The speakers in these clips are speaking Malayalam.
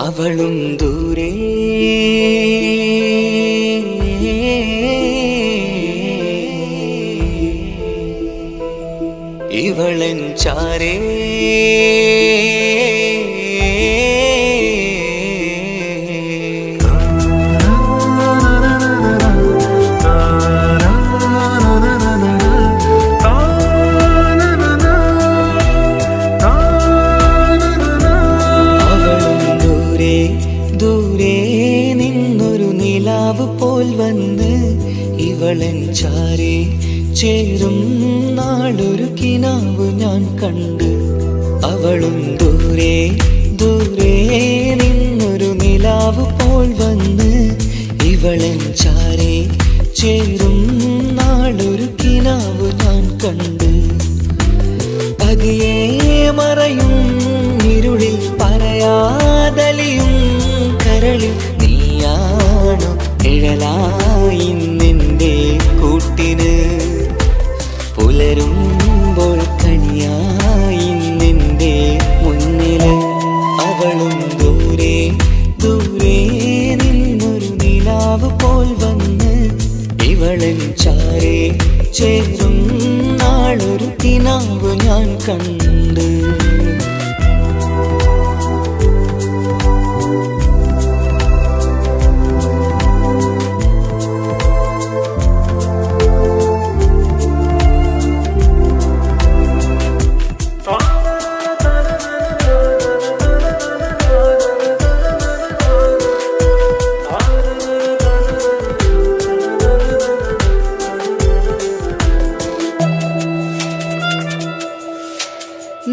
അവളും ദൂരെ ഇവളൻ ചാരേ പോൽ വന്ന് ഇവളൻ ചാരേ ചേരും നാളൊരു കിനാവ് ഞാൻ കണ്ട്. അവളും ദൂരെ ദൂരെ നിന്നൊരു നിലാവ് പോൽ വന്ന് ഇവളൻ ചാരേ ചേരും നാളൊരു കിനാവ് ഞാൻ കണ്ട്. പതിയെ മറയും ഇരുളിൽ പറയാതലിയും കരളിൽ നീയാണോ നിഴലായി നിന്റെ കൂട്ടിന്. പുലരുമ്പോൾ കണിയായി നിന്റെ മുന്നില്. അവളും ദൂരെ ദൂരെ നിന്നൊരു നിലാവ് പോൽ വന്ന് ഇവളൻ ചാരേ ചേരും നാളൊരു കിനാവ് ഞാൻ കണ്ട്.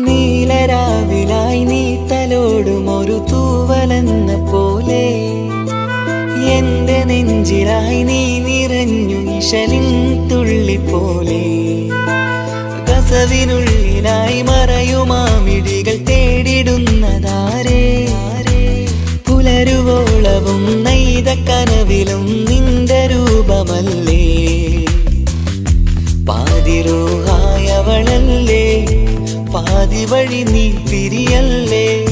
നീലരാവിലായി നീ തലോടും ഒരു തൂവലെന്ന പോലെ എന്റെ നെഞ്ചിലായി നീ നിറഞ്ഞു ഇശലിൻ തുള്ളി പോലെ. കസവിനുള്ളിലായി മറയുമാമിടികൾ തേടിടുന്നതാരേ. പുലരുവോളവും നെയ്ത കനവിലും നിന്റെ രൂപമല്ലേ. പാതിരൂഹായവളല്ലേ പാതി വഴി നീ തിരിയല്ലേ.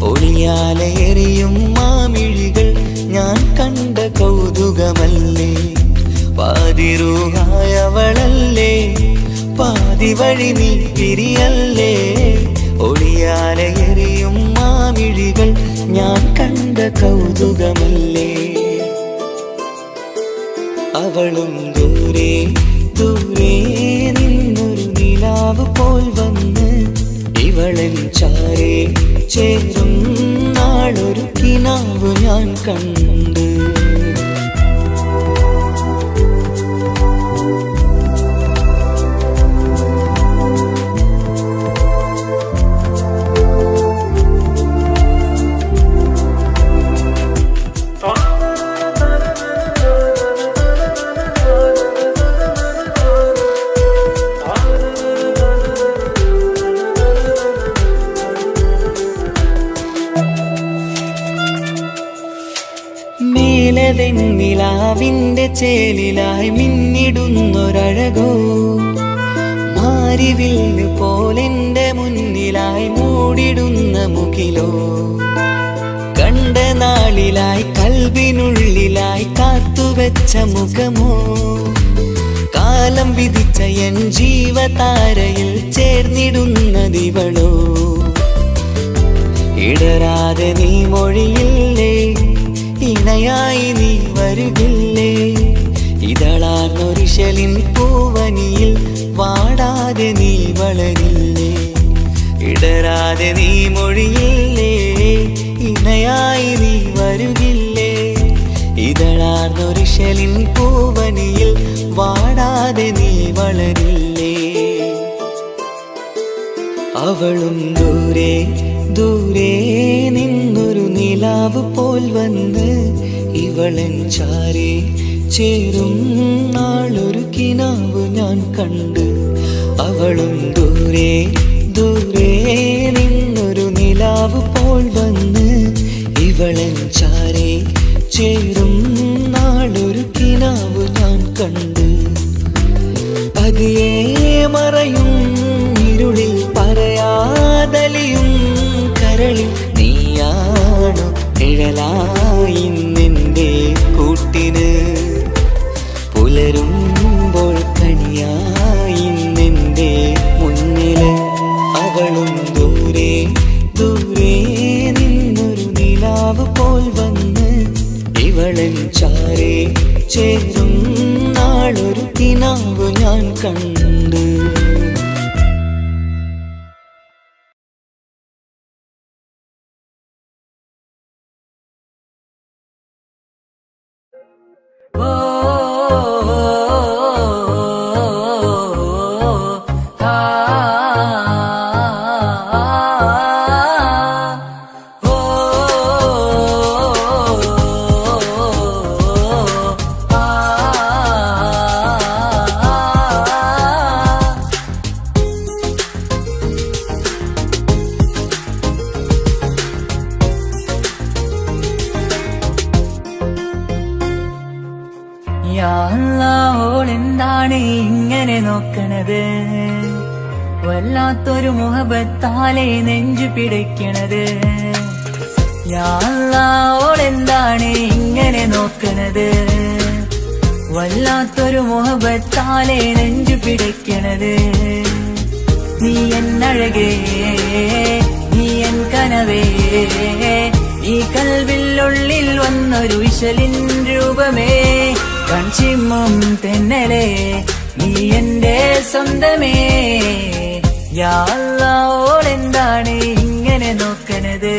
ഒളിയാലെറിയും മാമിഴികൾ ഞാൻ കണ്ട കൗതുകമല്ലേ. പാതിരൂഹായവളല്ലേ പാതി വഴി നീ തിരിയല്ലേ. ഒളിയാലെറിയും മാമിഴികൾ ഞാൻ കണ്ട കൗതുകമല്ലേ. അവളും ദൂരെ ദൂരെ നിന്നൊരു നിലാവ് പോൽ വന്ന് ഇവളൻ ചാരേ ചേരും നാളൊരു കിനാവ് ഞാൻ കണ്ട്. നിലാവിന്റെ ചേലിലായി മിന്നിടുന്നൊരഴകോ. മാരിവില്ല് പോലെന്റെ മുന്നിലായി മൂടിടുന്ന മുകിലോ. കണ്ട നാളിലായി കൽവിനുള്ളിലായി കാത്തുവെച്ച മുഖമോ. കാലം വിധിച്ച എൻ ജീവതാരയിൽ ചേർന്നിടുന്നതിവളോ. ഇടരാതെ നീ മൊഴിയില്ലേ ഇണയായി നീ വരുകില്ലേ. ഇതളാർന്നൊരിശലിൻ പൂവനിയിൽ വാടാതെ നീ വളരില്ലേ. ഇടരാതെ നീ മൊഴിയില്ലേ ഇണയായി നീ വരുകില്ലേ. ഇതളാർന്നൊരിശലിൻ പൂവനിയിൽ വാടാതെ നീ വളരില്ലേ. അവളും ദൂരെ ദൂരെ നിന്നൊരു നിലാവ് പോൽ വന്ന് ഇവളൻ ചാരേ ചേരും നാളൊരു കിനാവ് ഞാൻ കണ്ട്. അവളും ദൂരെ ദൂരെ നിന്നൊരു നിലാവ് പോൽ വന്ന് ഇവളൻ ചാരേ ചേരും നാളൊരു കിനാവ് ഞാൻ കണ്ട്. പതിയെ മറയും ഇരുളിൽ പറയാതലിയും കരളിൽ നീയാണോ നിഴലായി നിന്റെ കൂട്ടിന്, പുലരുമ്പോൾ കണിയായി നിന്റെ മുന്നില്. അവളും ദൂരെ ദൂരെ നിന്നൊരു നിലാവ് പോൽ വന്ന് ഇവളൻ ചാരേ ചേരും നാളൊരു കിനാവ് ഞാൻ കണ്ട്. ഓളെന്താണ് ഇങ്ങനെ നോക്കണത്, വല്ലാത്തൊരു മുഹബത്താലെ നെഞ്ചു പിടിക്കണത്. ഓളെന്താണ് ഇങ്ങനെ നോക്കണത്, വല്ലാത്തൊരു മുഹബത്താലെ നെഞ്ചു പിടിക്കണത്. നീ എന്നഴകേ നീ എൻ കനവേ, ഈ കൽവിനുള്ളിൽ വന്നൊരു വിശലിൻ രൂപമേ. കൺചിമ്മും തെന്നലേ നീ എന്റെ സ്വന്തമേ. ഓളെന്താണ് ഇങ്ങനെ നോക്കണത്,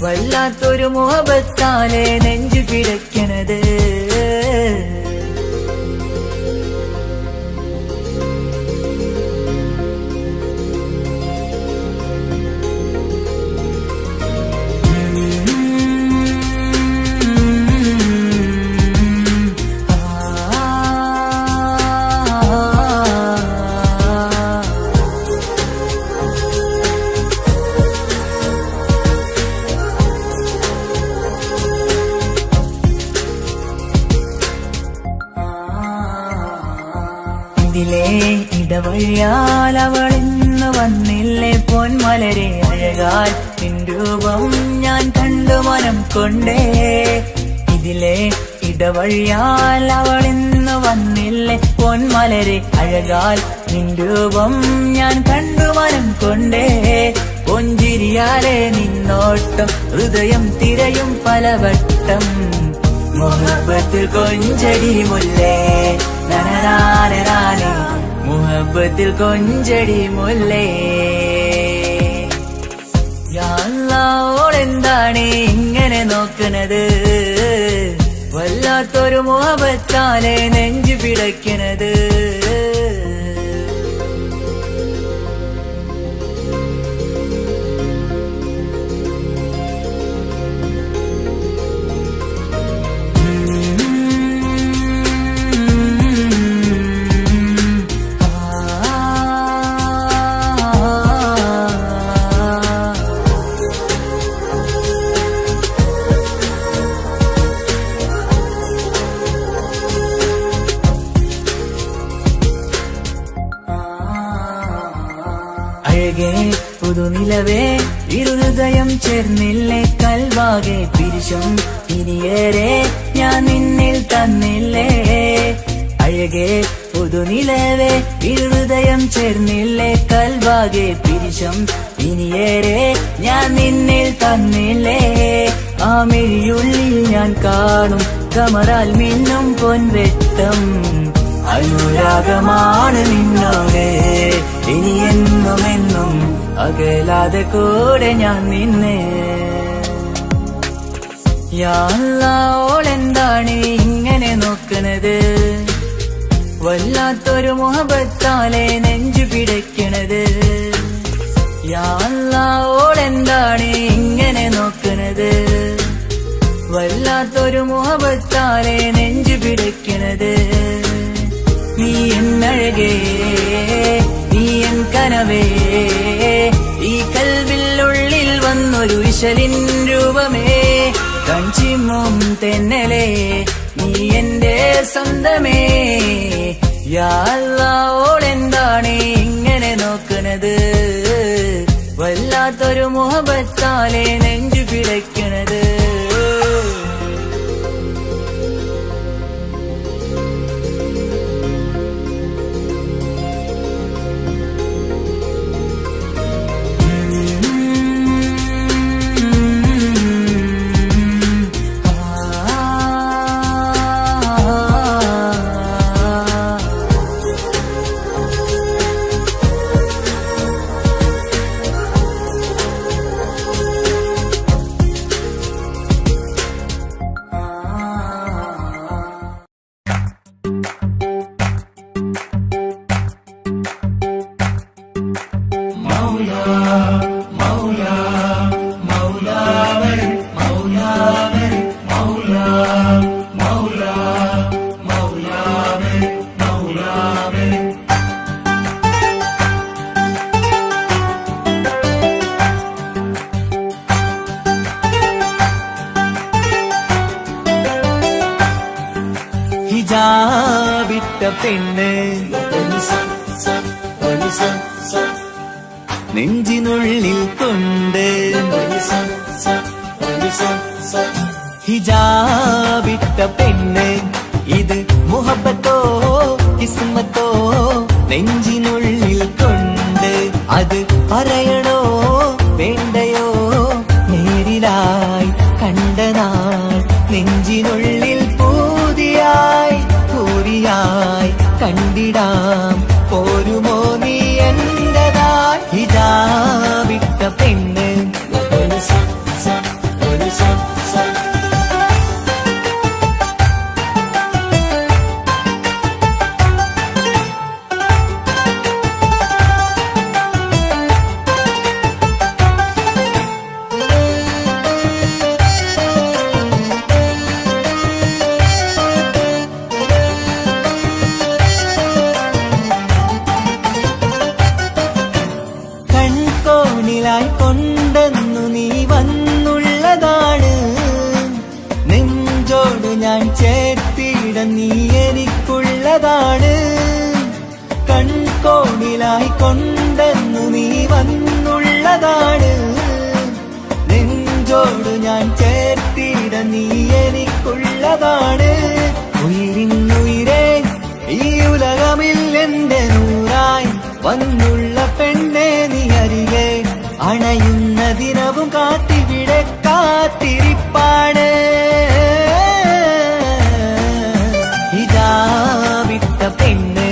വല്ലാത്തൊരു മുഹബത്താലെ നെഞ്ചു പിടയ്ക്കണത്. ഇതിലെ ഇടവഴിയാൽ അവളിന്ന് വന്നില്ലേ പൊന്മലരെ. അഴകാൽ നിൻ രൂപം ഞാൻ കണ്ടു മനം കൊണ്ടേ. ഇതിലെ ഇടവഴിയാൽ അവളിന്ന് വന്നില്ലേ പൊന്മലരെ. അഴകാൽ നിൻ രൂപം ഞാൻ കണ്ടു മനം കൊണ്ടേ. പൊഞ്ചിരിയാലെ നിന്നോട്ടം ഹൃദയം തിരയും പലവട്ടം. മുഹബത്തിൽ കൊഞ്ചടി മുല്ലേ നനനാനേ, മുഹബത്തിൽ കൊഞ്ചടി മുല്ലേ. ഓളെന്താണ് ഇങ്ങനെ നോക്കണത്, വല്ലാത്തൊരു മുഹബത്താലെ നെഞ്ചു പിടയ്ക്കണത്. അഴകേ പുതുനിലവേ ഇരുഹൃദയം ചേർന്നില്ലേ കൽവാകെ പിരിശം ഇനിയേറെ ഞാൻ നിന്നിൽ തന്നില്ലേ. അഴകേ പുതുനിലവേ ഇരുഹൃദയം ചേർന്നില്ലേ കൽവാകെ പിരിശം ഇനിയേറെ ഞാൻ നിന്നിൽ തന്നില്ലേ. ആ മിഴിയുള്ളിൽ ഞാൻ കാണും കമറാൽ മിന്നും പൊൻവെട്ടം. അനുരാഗമാണ് നിന്നോട് ഇനി എന്നുമെന്നും അകലാതെ കൂടെ ഞാൻ നിന്നെ. ഓളെന്താണ് ഇങ്ങനെ നോക്കണത്, വല്ലാത്തൊരു മുഹബത്താലെ നെഞ്ചു പിടയ്ക്കണത്. ഓളെന്താണ് ഇങ്ങനെ നോക്കണത്, വല്ലാത്തൊരു മുഹബത്താലെ നെഞ്ചു പിടയ്ക്കണത്. നീ എന്നഴകേ നീ എൻ കനവേ, ഈ കൽവിനുള്ളിൽ വന്നൊരു വിശലിൻ രൂപമേ. കൺചിമ്മും തെന്നലേ നീ എന്റെ സ്വന്തമേ. ഓളെന്താണ് ഇങ്ങനെ നോക്കണത്, വല്ലാ വല്ലാത്തൊരു മുഹബത്താലെ നെഞ്ചു പിടയ്ക്കണത്. ഹിജാബിട്ട പെണ്ണ് നെഞ്ചിനുള്ളിൽ കൊണ്ട് ഹിജാബിട്ട പെണ്ണ് ഇത് മുഹബത്തോ കിസ്മത്തോ നെഞ്ചിനുള്ളിൽ കൊണ്ട് അത് പറയണോ വേണ്ടയോ നേരിലായി കണ്ട നാൾ നെഞ്ചിനുള്ളിൽ പൂതിയായി പൂരിയായി കണ്ടിടാം പോരുമോ നീ എന്റതായി ഹിജാബിട്ട പെണ്ണ് കൺകോണിലായി കൊണ്ടെന്നു നീ വന്നുള്ളതാണ് നെഞ്ചോട് ഞാൻ ചേർത്തിട നീ എനിക്കുള്ളതാണ് കൺകോണിലായി കൊണ്ടെന്നു നീ വന്നുള്ളതാണ് നെഞ്ചോട് ഞാൻ ചേർത്തിട നീ എനിക്കുള്ളതാണ് ഉയിരിന്നുയിരേ ഈ ഉലകമിൽ എന്റെ നൂറായി വന്നുള്ള പെണ്ണെ നീ അരികെ അണയുന്ന ദിനവും കാത്തിവിടെ കാത്തിരിപ്പാണ് ഹിജാബിട്ട പെണ്ണ്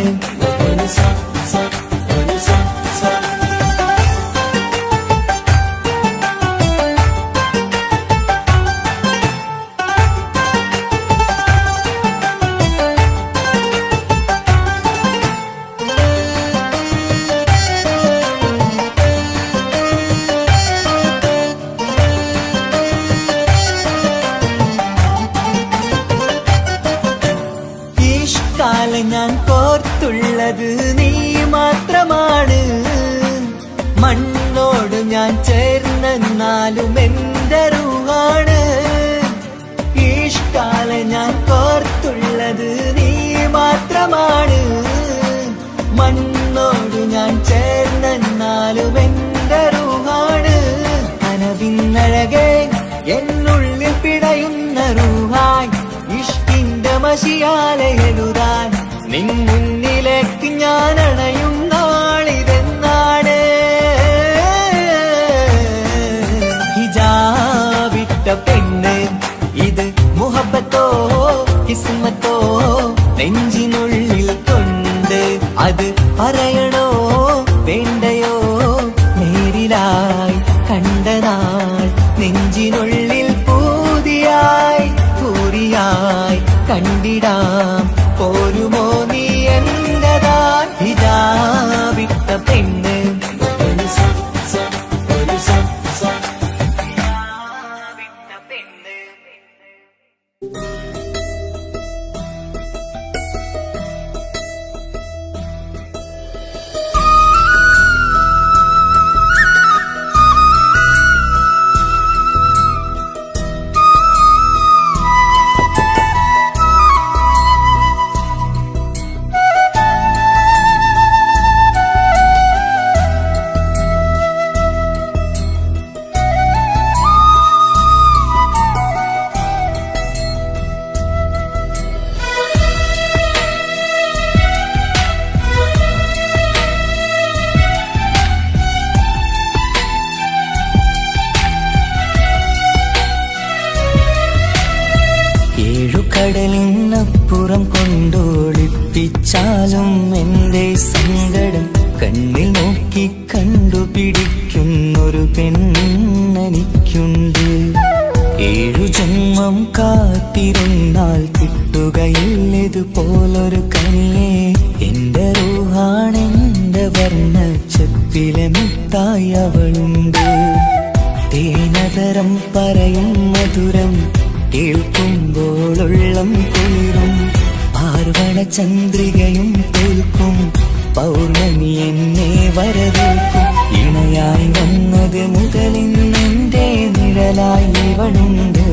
പെണ്ണെനിക്കുണ്ട്. 7 ജന്മം കാത്തിരുന്നാൽ കിട്ടുകയില്ലതുപോലൊരു കനിയെ. എന്റെ റൂഹാണെന്റെ വർണ്ണച്ചപ്പിലെ മുത്തായി അവളുണ്ട്. തേനതരം പറയും മധുരം കേൾക്കുമ്പോളുള്ളം കുളിരും. പാർവണ ചന്ദ്രികയും തോൽക്കും പൗർണമി എന്നെ വരവേൽക്കും. ഇണയായി വന്നത് മുതലിന്നെന്റെ നിഴലായി ഇവളുണ്ട്.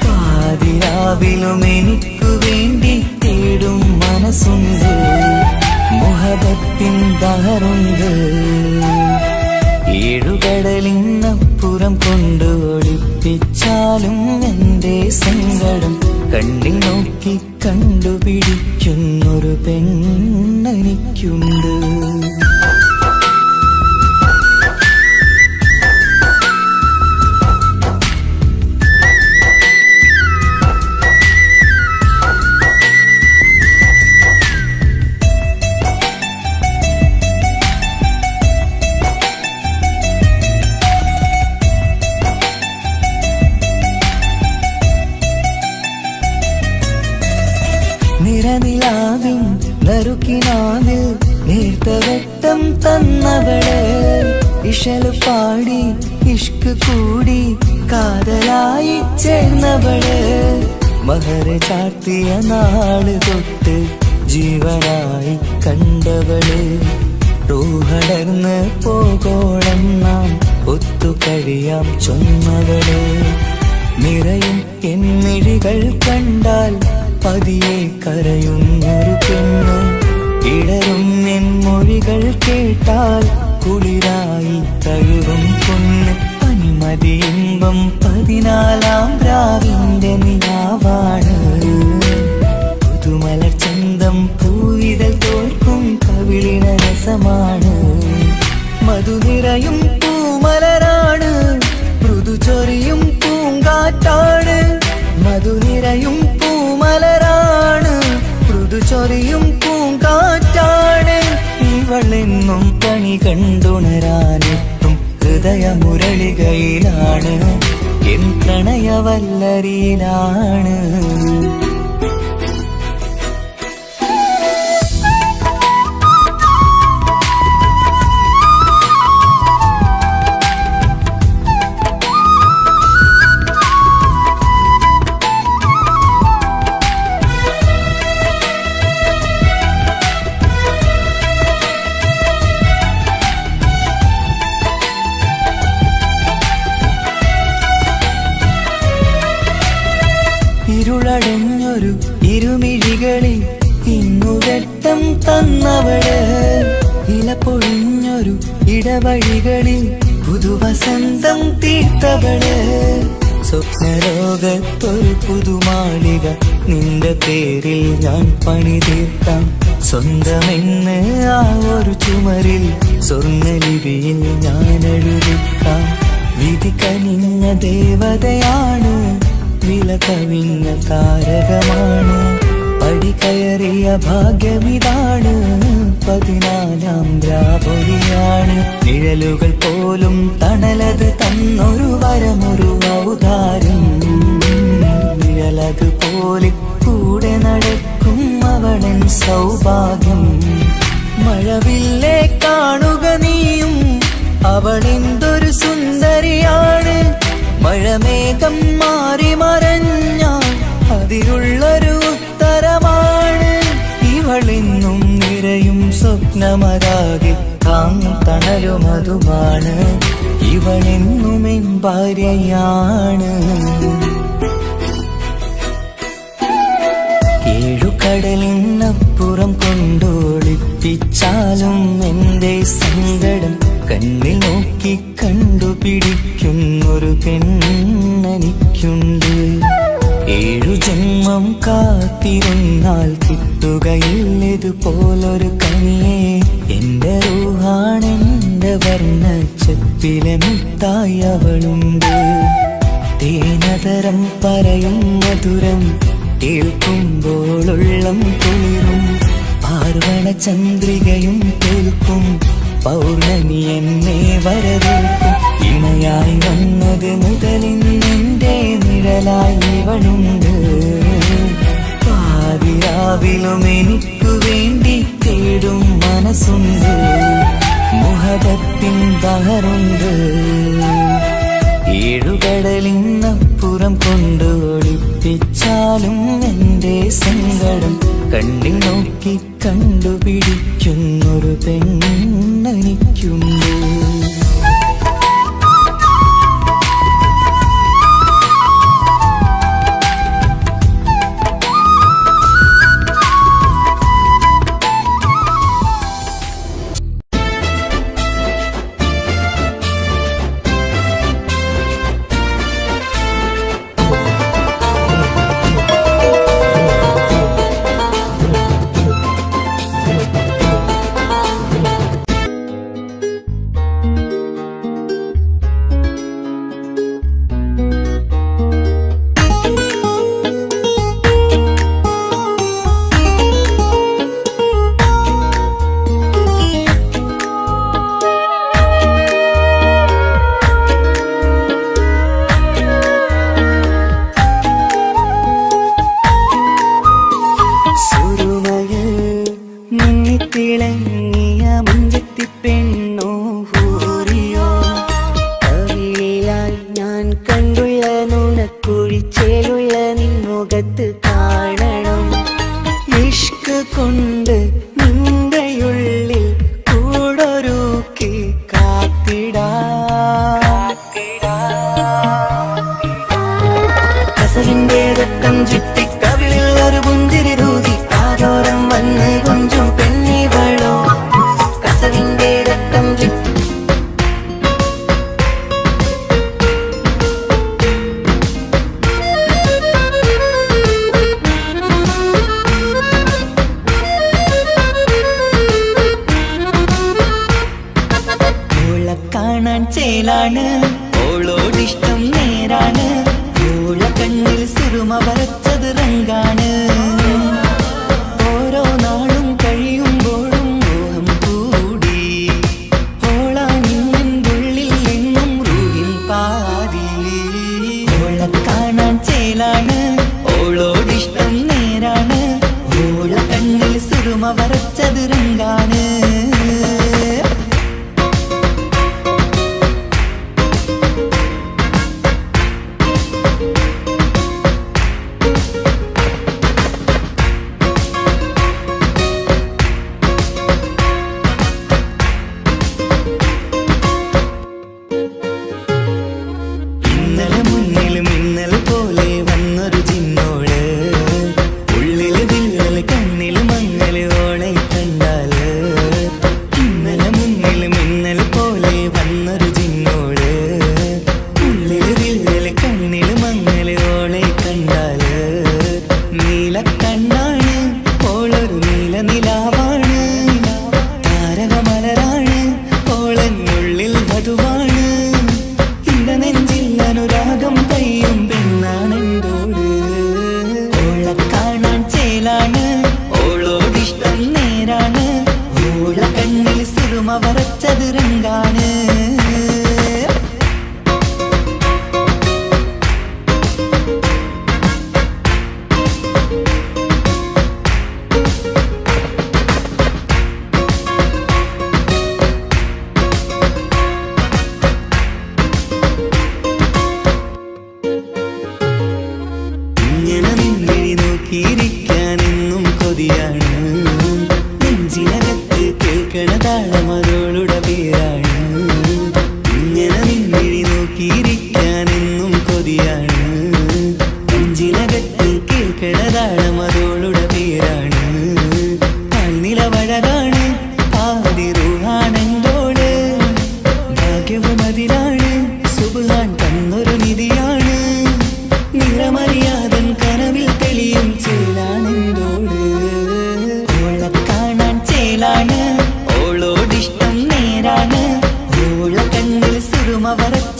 പാതിരാവിലും എനിക്കു വേണ്ടി തേടും മനസ്സുണ്ട്. മുഹബത്തിൻ ബഹറുണ്ട്. 7 കടലിനപ്പുറം കൊണ്ട് ഒളിപ്പിച്ചാലും എന്റെ സങ്കടം കണ്ണിൽ നോക്കി കണ്ടുപിടിക്കുന്നൊരു പെണ്ണെനിക്കുണ്ട്. നിറനിലാവിൻ നറുക്കിനാവിൽ നേർത്തവട്ടം തന്നവള്. ഇഷല് പാടി ഇഷ്ക് കൂടി കാതലായി ചേർന്നവള്. മഹർ ചാർത്തിയ നാള് തൊട്ട് ജീവനായി കണ്ടവള്. റൂഹടർന്ന് പോകോളം നാം ഒത്തു കഴിയാം ചൊന്നവള്. നിറയും എന്നിഴികൾ കണ്ടാൽ പതിയെ കരയുന്നൊരു പെണ്ണ്. ഇടറും എൻ മൊഴികൾ കേട്ടാൽ കുളിരായി തഴുകും പൊന്ന്. പനിമതിയിമ്പം 14-ാം രാവിന്റെ നിലാവാണ്. പുതുമലർ ചന്തം പൂവിതൽ തോൽക്കും കവിളിന രസമാണ്. മധുനിറയും പൂമലരാണ്. മൃദു ചൊരിയും പൂങ്കാറ്റാണ്. മധുനിറയും പൂമലരാണ്. മൃദു ചൊരിയും പൂങ്കാറ്റാണ്. ഇവളെന്നും പണി കണ്ടുണരാനെത്തും ഹൃദയമുരളികയിലാണ്. എൻ പ്രണയവല്ലരിയിലാണ്. ഇരുളടഞ്ഞൊരു ഇരുമിഴികളിൽ ഇന്നുവെട്ടം തന്നവള്. ഇല പൊഴിഞ്ഞൊരു ഇടവഴികളിൽ പുതുവസന്തം തീർത്തവള്. സ്വപ്നലോകത്തൊരു പുതുമാളിക നിന്റെ പേരിൽ ഞാൻ പണി തീർക്കാം. സ്വന്തമെന്ന് ആ ഒരു ചുമരിൽ സ്വർണ്ണലിപിയിൽ ഞാൻ എഴുതിക്കാം. വിധി കനിഞ്ഞ ദേവതയാണ്. വില കവിഞ്ഞ താരകമാണ്. പടി കയറിയ ഭാഗ്യമിതാണ്. 14-ാം രാപൊലിയാണ്. നിഴലുകൾ പോലും തണലത് തന്നൊരു വരമൊരു ഔദാര്യം. നിഴലത് പോലെ കൂടെ നടക്കും അവളൻ സൗഭാഗ്യം. മഴവില്ലേ കാണുക നീയും അവളെന്തൊരു സുന്ദരിയാണ്. മഴമേഘം മാറി മറഞ്ഞാൽ അതിലുള്ളൊരു ഉത്തരമാണ്. ഇവളെന്നും നിറയും സ്വപ്നമതാകെ താങ്ങും തണലുമതുമാണ്. ഇവളെന്നും എൻ ഭാര്യയാണ്. 7 കടലിനപ്പുറം കൊണ്ടൊളിപ്പിച്ചാലും എന്റെ സങ്കടം കണ്ണിൽ നോക്കി കണ്ടുപിടിക്കുന്നൊരു പെണ്ണെനിക്കുണ്ട്. 7 ജന്മം കാത്തിരുന്നാൽ കിട്ടുകയില്ലതുപോലൊരു കനിയെ. എന്റെ റൂഹാണെന്റെ വർണ്ണച്ചപ്പിലെ മുത്തായി അവളുണ്ട്. തേനതരം പറയും മധുരം കേൾക്കുമ്പോളുള്ളം കുളിരും. പാർവണ ചന്ദ്രികയും കേൾക്കും പൗർണമി എന്നെ വരവേൽക്കും. ഇണയായി വന്നത് മുതലിന്നെന്റെ നിഴലായി ഇവളുണ്ട്. പാതിരാവിലും എനിക്കു വേണ്ടി തേടും മനസ്സുണ്ട്. മുഹബത്തിൻ ബഹറുണ്ട്. ഏഴുകടലിനപ്പുറം കൊണ്ട് ഒളിപ്പിച്ചാലും എന്റെ സങ്കടം കണ്ണിൽ നോക്കി കണ്ടുപിടിക്കുന്നൊരു പെണ്ണെനിക്കുണ്ട്. തിളങ്ങിയ മുഞ്ചത്തി പെണ്ണോ ഹൂറിയോ, കവിളിലായി ഞാൻ കണ്ടുള്ള നുണക്കുഴിച്ചേലുള്ള നിൻമുഖത്ത് കാണണം. ഇഷ്ക് കൊണ്ട് നിന്റെയുള്ളിൽ കൂടൊരുക്കി കസവിന്റെ രക്തം ചുറ്റി കവിളിൽ ഒരു പുഞ്ചിരി രൂതി കാതോരം വന്ന് കൊഞ്ചും പെണ്ണിവളോ. കസവിന്റെ രക്തം ചുറ്റി കാണാൻ ചേലാണ്, ഓളോടിഷ്ടം നേരാണ്. ഓള കണ്ണിൽ സിറുമ വരച്ചത് റങ്കാണ്. ഓരോ നാളും കഴിയുമ്പോഴും മോഹം കൂടി. ഓളാനിന്നുള്ളിൽ എന്നും റൂഹിൽ പാതി. ഓള കാണാൻ ചേലാണ്, ഓളോടിഷ്ടം നേരാണ്. ഓള കണ്ണിൽ സിറുമ വരച്ചത് റങ്കാണ്. ഓളോടിഷ്ടം നേരാണ്. ഓള കണ്ണിൽ സിറുമ വരച്ചത് റങ്കാണ്. ഇങ്ങനെ നിന്നിഴി നോക്കിയിരിക്കാനെന്നും കൊതിയാണ്. നെഞ്ചിനകത്ത് കേൾക്കണ താളമതോളുടെ പേരാണ്. ഇങ്ങനെ നിന്നിഴി നോക്കിയിരിക്കാനെന്നും കൊതിയാണ്. നെഞ്ചിനകത്ത് കേൾക്കണ താളമതോളുടെ പേരാണ്. കാൽനിലവഴകാണ്, ആദിറൂഹാണെന്തോട്. ഭാഗ്യവും അതിലാണ്, സുബ്ഹാൻ തന്നൊരു നിധിയാണ്. നിറമറിയാതൻ കനവിൽ തെളിയും ചേലാണെന്തോട്. ഓള കാണാൻ ചേലാണ്, ഓളോടിഷ്ടം നേരാണ്. ഓള കണ്ണിൽ സിറുമ വരച്ച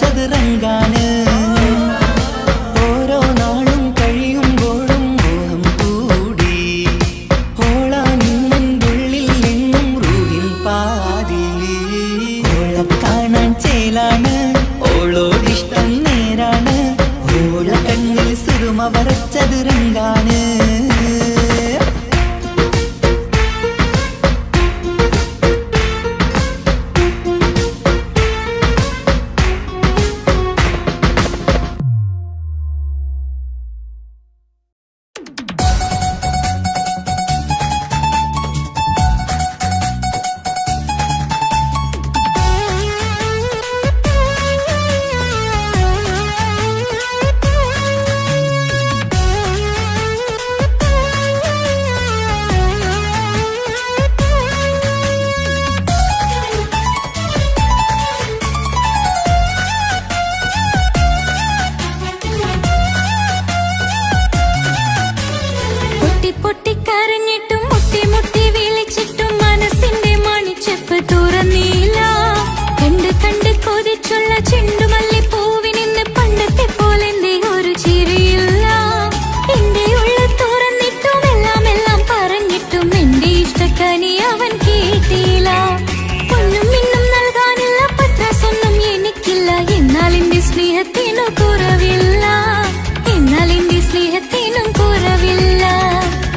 തുറന്നീല. കണ്ട് കണ്ട് കൊതിച്ചുള്ള ചെണ്ടുമല്ലിപ്പൂവിനിന്ന് പണ്ടത്തെ പോലെന്തേ ഒരു ചിരിയില്ല. എന്റെ ഉള്ളു തുറന്നിട്ടും എല്ലാം എല്ലാം പറഞ്ഞിട്ടും എന്റെ ഇഷ്ടക്കനി അവൻ കേട്ടില്ല. ഒന്നും ഇന്നും നൽകാനില്ല, പത്രാസൊന്നും എനിക്കില്ല. എന്നാൽ എന്റെ സ്നേഹത്തിനു കുറവില്ല, എന്നാൽ എന്റെ സ്നേഹത്തിനും കുറവില്ല.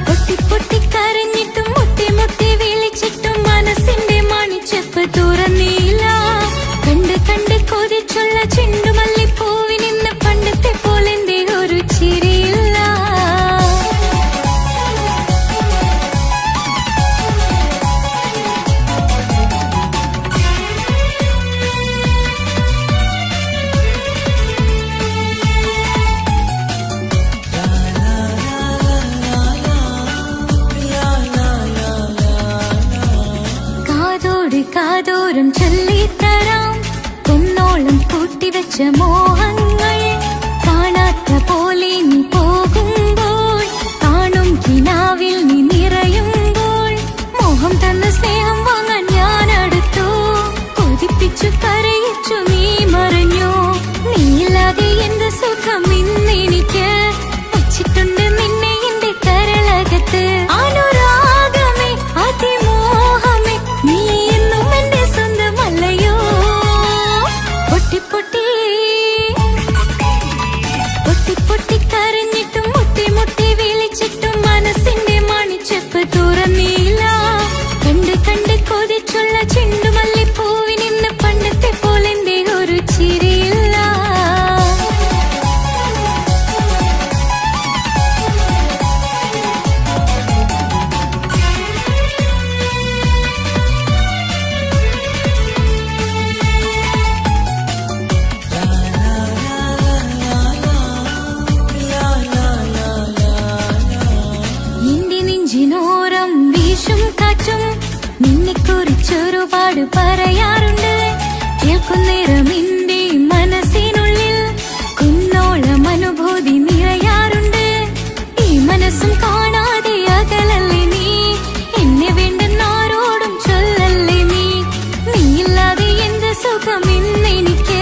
പൊട്ടി പൊട്ടി കരഞ്ഞിട്ടും മുട്ടി മുട്ടി വിളിച്ചിട്ടും മനസ്സിന്റെ മണിച്ചെപ്പ് തുറന്നീല. കണ്ട് കണ്ട് കൊതിച്ചുള്ള ചെണ്ടുമല്ലിപ്പൂവിനിന്ന് പണ്ടത്തെ പോലെന്തേ ഒരു ചിരിയില്ല. കാതോട് കാതോരം ചൊല്ലിത്തരാം കുന്നോളം കൂട്ടിവെച്ച മോഹങ്ങൾ. കാണാത്ത പോലെ നീ പോകുമ്പോൾ, കാണും കിനാവിൽ നീ നിറയുമ്പോൾ, മോഹം തന്ന സ്നേഹം വാങ്ങാൻ ഞാൻ അടുത്തു. കൊതിപ്പിച്ചു കരയിച്ചു നീ മറഞ്ഞു. നീയില്ലാതെ എന്ത് സുഖം ഇന്നെനിക്ക്. വച്ചിട്ടുണ്ട് നിന്നെ എന്റെ കരളകത്ത്. അനുരാഗമേ അതിമോഹമേ നീ എന്നും എന്റെ സ്വന്തമല്ലയോ. പൊട്ടി പൊട്ടി പൊട്ടി പൊട്ടി കരഞ്ഞിട്ടും മുട്ടി മുട്ടി വിളിച്ചിട്ടും മനസ്സിന്റെ മണിച്ചെപ്പ് തുറന്നീല. കണ്ട് കണ്ട് കൊതിച്ചുള്ള ചെണ്ടുമല്ലിപ്പൂവിനിന്ന് പണ്ടത്തെ പോലെന്തേ ഒരു ചിരിയില്ല. എന്റെ നെഞ്ചിനോരം വീശും കാറ്റും നിന്നെക്കുറിച്ചൊരുപാട് പറയാറുണ്ട്. കേൾക്കുന്നേരം എന്റെ മനസ്സിനുള്ളിൽ കുന്നോളം അനുഭൂതി നിറയാറുണ്ട്. ഈ മനസ്സും കാണാതെ അകലല്ലേ നീ. എന്നെ വേണ്ടെന്നാരോടും ചൊല്ലല്ലേ നീ. നീയില്ലാതെ എന്ത് സുഖം ഇന്നെനിക്ക്.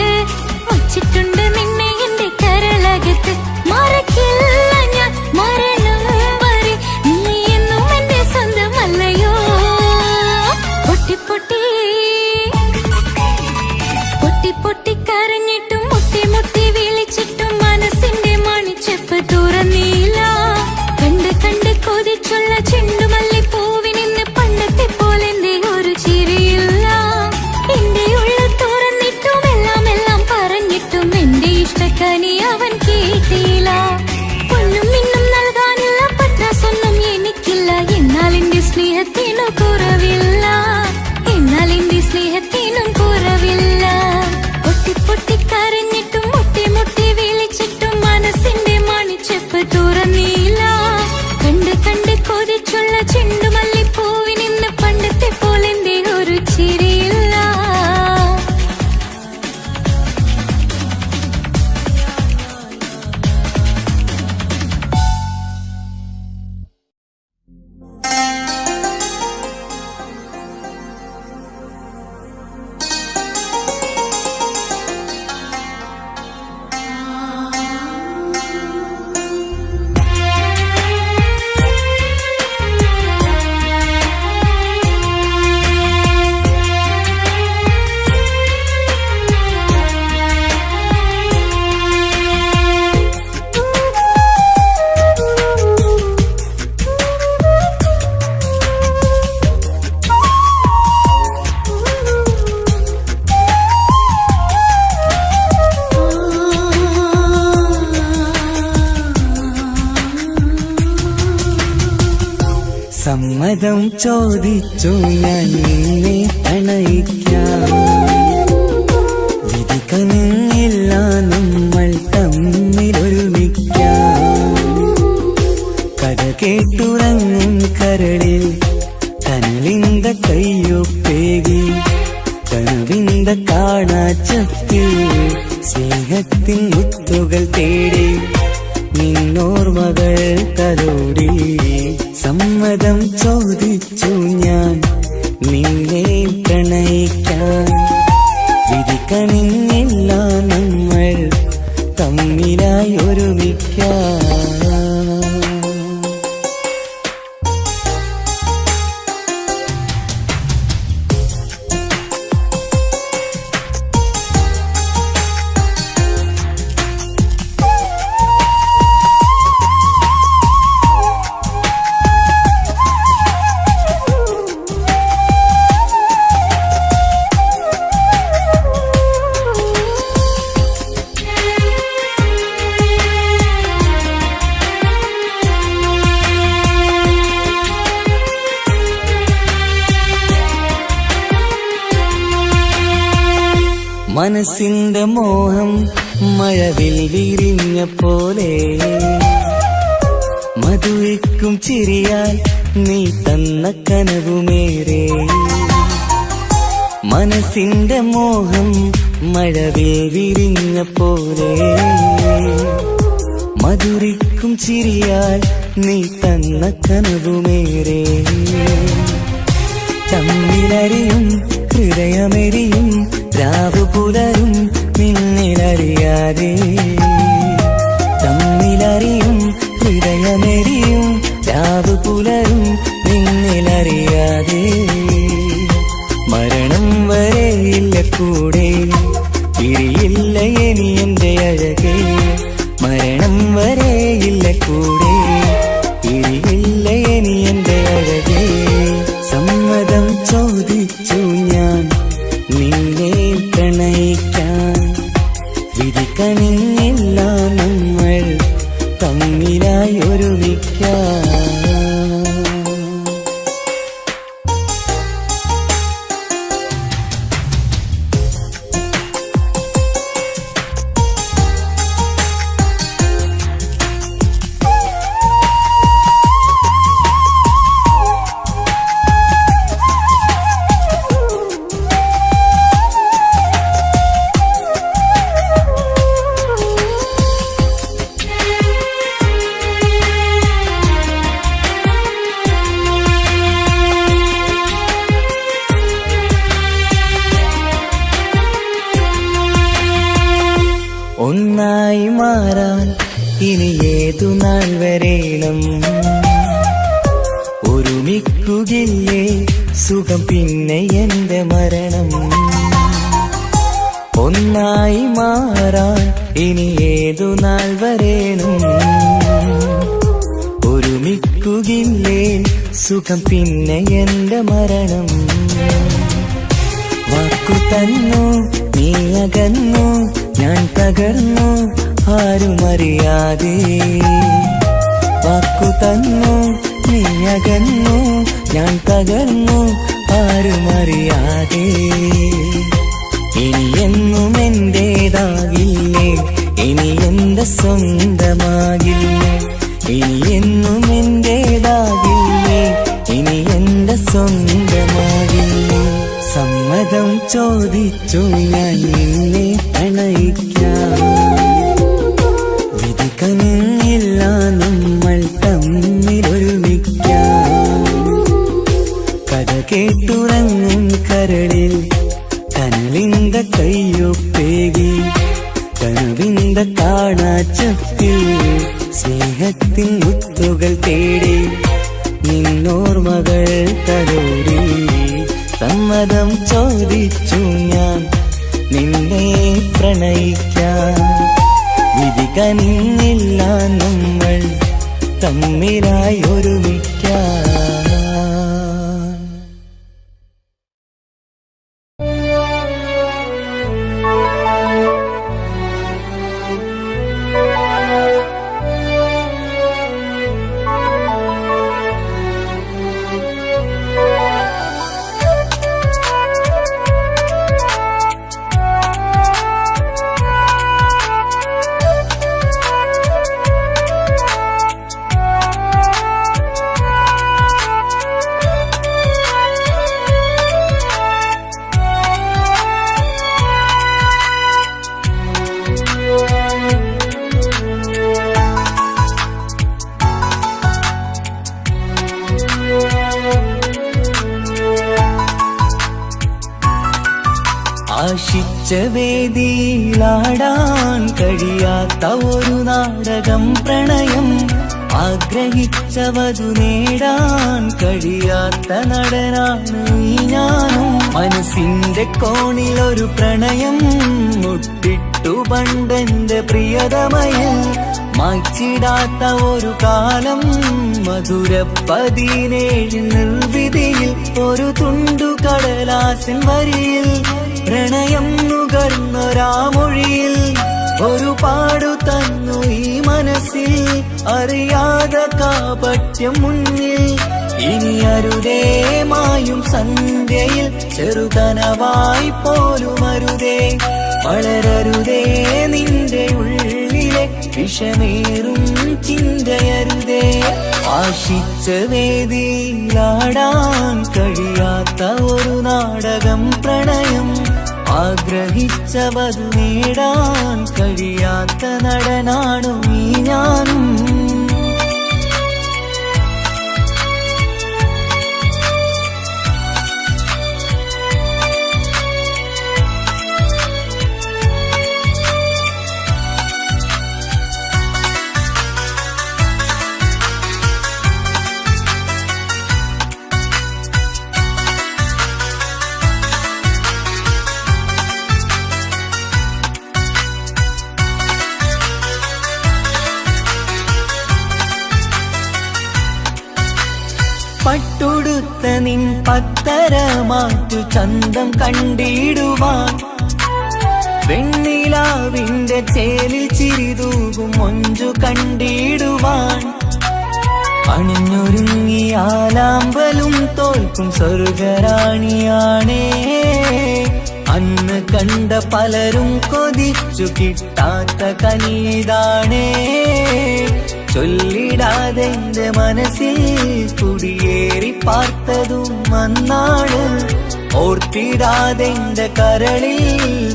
വച്ചിട്ടുണ്ട് നിന്നെ എന്റെ കരളകത്ത്. മറക്കില്ല ഞാൻ മരണം വരെ നീ എന്നും എന്റെ സ്വന്തമല്ലയോ. പൊട്ടി പൊട്ടി പൊട്ടി പൊട്ടി കരഞ്ഞിട്ടും മുട്ടി മുട്ടി വിളിച്ചിട്ടും മനസ്സിന്റെ മണിച്ചെപ്പ് തുറന്നീല. കണ്ട് കണ്ട് കൊതിച്ചുള്ള ചെണ്ടുമല്ലിപ്പൂവിനിന്ന് പണ്ടത്തെ പോലെന്തേ ഒരു ചിരിയില്ല. എന്റെ ഉള്ളു തുറന്നിട്ടും എല്ലാം എല്ലാം പറഞ്ഞിട്ടും എന്റെ ഇഷ്ടക്കനി അവൻ കേട്ടില്ല. ഒന്നും ഇന്നും നൽകാനില്ല, പത്രാസൊന്നും എനിക്കില്ല. എന്നാൽ എന്റെ സ്നേഹത്തിനു കുറവില്ല, എന്നാൽ എന്റെ സ്നേഹത്തിനും കുറവില്ല. പൊട്ടി പൊട്ടി കരഞ്ഞിട്ടും മുട്ടി മുട്ടി വിളിച്ചിട്ടും മനസ്സിന്റെ മണിച്ചെപ്പ് തുറന്നീല. കണ്ട് കണ്ട് കൊതിച്ചുള്ള ചെണ്ടുമല്ലിപ്പൂവിനിന്ന് പണ്ടത്തെ പോലെന്തേ ഒരു ചിരിയില്ല. സമ്മതം ചോദിച്ചു ഞാൻ നിന്നെ പ്രണയിക്കാം. വിധി കനിഞ്ഞില്ല നമ്മൾ തമ്മിലൊരുമിക്കാം. കഥ കേട്ടുറങ്ങും കരളിൽ കനലിന്ത കയ്യൊപ്പേകി. കനവിന്ത കാണാച്ചപ്പിൽ സ്നേഹത്തിൻ മുത്തുകൾ തേടി. നിന്നോർമകൾ തലോടി. സമ്മതം ചോദിച്ചു ഞാൻ നിന്നെ പ്രണയിക്കാം. പ്രണയിക്കാൻ വിധിക്കണിഞ്ഞില്ല നമ്മൾ തമ്മിലായി ഒരുമിക്കാൻ. മനസ്സിന്റെ മോഹം മഴവിൽ വിരിഞ്ഞ പോലെ മധുരിക്കും ചിരിയാൽ നീ തന്ന കനവുമേറെ. മനസ്സിന്റെ മോഹം മഴവിൽ വിരിഞ്ഞ പോലെ മധുരിക്കും ചിരിയാൽ നീ തന്ന കനവുമേറെ. തമ്മിലറിയും ഹൃദയമെരിയും രാവു പുലരും നിന്നിലറിയാതെ. തമ്മിലറിയും ഹൃദയമെരിയും രാവു പുലരും നിന്നിലറിയാതെ. മരണം വരെയില്ല കൂടെ പിരിയില്ല ഇനി എന്റെ അഴകേ. മരണം വരെയില്ല കൂടെ പിരിയില്ല ഇനി എന്റെ അഴകേ. സമ്മതം ചോദിച്ചു ഞാൻ നിന്നെ പ്രണയിക്കാൻ വിധിക്കണിഞ്ഞില്ല നമ്മൾ തമ്മിലായി ഒരുമിക്കാൻ. ഒന്നായി മാറാൻ ഇനി ഏതു നാൾ വരേണം. ഒരുമിക്കുകയില്ലേ സുഖം പിന്നെ എന്റെ മരണം. ഒന്നായി മാറാൻ ഇനി ഏതു നാൾ വരേണം. ഒരുമിക്കുകയില്ലേ സുഖം പിന്നെ എന്റെ മരണം. വാക്കു തന്നു നീ അകന്നു ഞാൻ തകർന്നു ആരുമറിയാതെ. വാക്കു തന്നു നീ അകന്നു ഞാൻ തകർന്നു ആരുമറിയാതെ. ഇനി എന്നും എന്റേതാകില്ലേ ഇനി എന്റെ സ്വന്തമാകില്ലേ. ഇനി എന്നും എന്റേതാകില്ലേ ഇനി എന്റെ സ്വന്തമാകില്ലേ. സമ്മതം ചോദിച്ചു ഞാൻ നിന്നെ പ്രണയിക്കാം വിധിക്കണിഞ്ഞില്ല നമ്മൾ തമ്മിലൊരുമിക്കാം. കഥ കേട്ടുറങ്ങും കരളിൽ കനലിന്ത കയ്യൊപ്പേകി കനവിന്ത കാണാച്ചത്തിൽ സ്നേഹത്തിൻ മുത്തുകൾ തേടി നിന്നോർമകൾ തലോടി. സമ്മതം ചോദിച്ചു ഞാൻ നിന്നെ പ്രണയിക്കാൻ വിധിക്കണിഞ്ഞില്ല നമ്മൾ തമ്മിലായി ഒരുമിക്കാൻ. ആശിച്ച വേദിയിലാടാൻ കഴിയാത്ത ഒരു നാടകം പ്രണയം, ആഗ്രഹിച്ച വധു നേടാൻ കഴിയാത്ത നടനാണ് ഈ ഞാനും. മനസ്സിന്റെ കോണിൽ ഒരു പ്രണയം മുട്ടിട്ടു പണ്ടെന്റെ പ്രിയതമയിൽ, മായ്ച്ചിടാത്ത ഒരു കാലം മധുര 17 നിർവിധിയിൽ, ഒരു തുണ്ടു കടലാസിൻ വരിയിൽ പ്രണയം നുകർന്നൊരാമൊഴിയിൽ ഒരു പാടു തന്നു ഈ മനസ്സിൽ, അറിയാതെ കാപട്യം മുന്നിൽ. ഇനി അരുതേ മായും സന്ധ്യയിൽ ചെറുകനവായി പോലും അരുതേ, വളരരുതേ നിന്റെ ഉള്ളിലെ വിഷമേറും ചിന്തയരുതേ. ആശിച്ച വേദിയിലാടാൻ കഴിയാത്ത ഒരു നാടകം പ്രണയം, ആഗ്രഹിച്ച വധു നേടാൻ കഴിയാത്ത നടനാണു ഈ ഞാനും. പട്ടുടുത്ത നിൻ പത്തര മാറ്റു ചന്തം കണ്ടിടുവാൻ, വെണ്ണിലാവിന്റെ ചേലിൽ ചിരിതൂകും മൊഞ്ചു കണ്ടിടുവാൻ, അണിഞ്ഞൊരുങ്ങിയാലാമ്പലും തോൽക്കും സ്വർഗരാണിയാണേ. അന്ന് കണ്ട പലരും കൊതിച്ചു കിട്ടാത്ത കനീതാണേ, ചൊല്ലിടാതെ എന്റെ മനസ്സിൽ കുടിയേറി പാർത്തതും അന്നാണ്, ഓർത്തിടാതെ എന്റെ കരളിൽ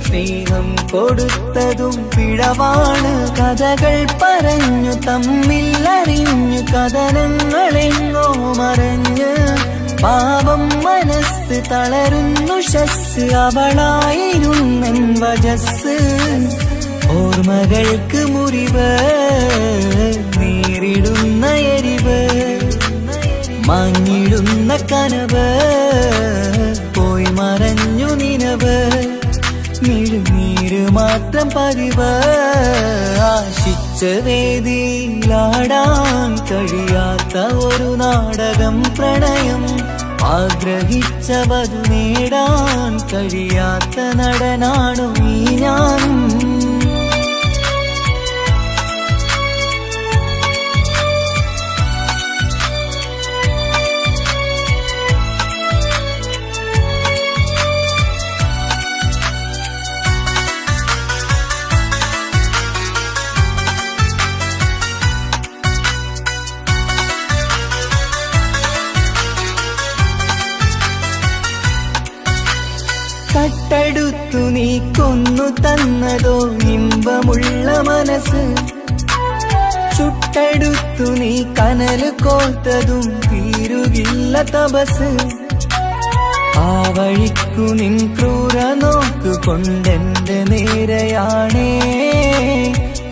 സ്നേഹം കൊടുത്തതും പിഴവാണ്. കഥകൾ പറഞ്ഞു തമ്മിൽ അറിഞ്ഞു കഥനങ്ങളെങ്ങോ മറഞ്ഞ്, പാപം മനസ്സ് തളരുന്നു ശസ്, അവളായിരുന്നൻ വജസ്. ഓർമ്മകൾക്ക് മുറിവ് നേരിടുന്ന എരിവ്, മാഞ്ഞിടുന്ന കനവ് പോയി മറഞ്ഞു നിനവ്, മിഴുനീര് മാത്രം പതിവ്. ആശിച്ച വേദിയിലാടാൻ കഴിയാത്ത ഒരു നാടകം പ്രണയം, ആഗ്രഹിച്ച വധു നേടാൻ കഴിയാത്ത നടനാണു ഈ ഞാനും. കട്ടെടുത്തു നീ കൊന്നു തന്നതോ ഇമ്പമുള്ള മനസ്സ്, ചുട്ടെടുത്തു നീ കനല് കോർത്തതും തീരുകില്ല തപസ്. ആ വഴിക്കു നിൻ ക്രൂര നോക്കുകൊണ്ടെന്റെ നേരെയാണേ,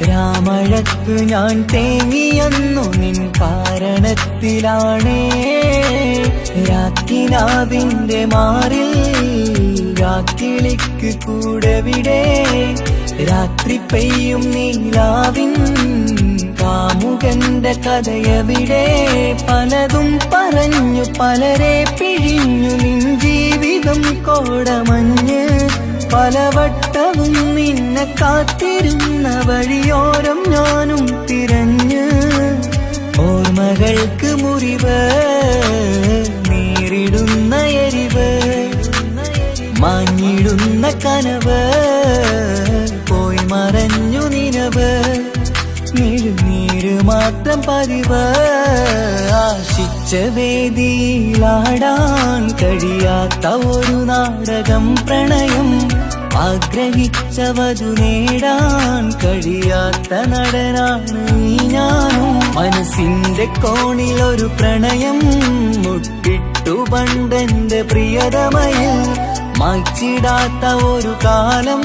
രാമഴക്കു ഞാൻ തേങ്ങിയെന്നു നിൻ കാരണത്തിലാണേ. രാത്തിനാവിന്റെ മാറിൽ രാക്കിളിക്ക് കൂടെവിടെ, രാത്രി പെയ്യും നീലാവിൻ കാമുകന്റെ കഥയവിടെ. പലതും പറഞ്ഞു പലരെ പിഴിഞ്ഞു നിൻ ജീവിതം കോടമഞ്ഞ്, പലവട്ടവും നിന്നെ കാത്തിരുന്ന വഴിയോരം ഞാനും തിരഞ്ഞ്. ഓർമ്മകൾക്ക് മുറിവ് നേരിടുന്ന എരിവ്, മാഞ്ഞിടുന്ന കനവ് പോയി മറഞ്ഞു നിനവ്, മിഴുനീര് മാത്രം പതിവ്. ആശിച്ച വേദിയിലാടാൻ കഴിയാത്ത ഒരു നാടകം പ്രണയം, ആഗ്രഹിച്ച വധു നേടാൻ കഴിയാത്ത നടനാണ് ഈ ഞാനും. മനസ്സിന്റെ കോണിൽ ഒരു പ്രണയം മുട്ടിട്ടു പണ്ടെന്റെ പ്രിയതമയിൽ, മായ്ച്ചിടാത്ത ഒരു കാലം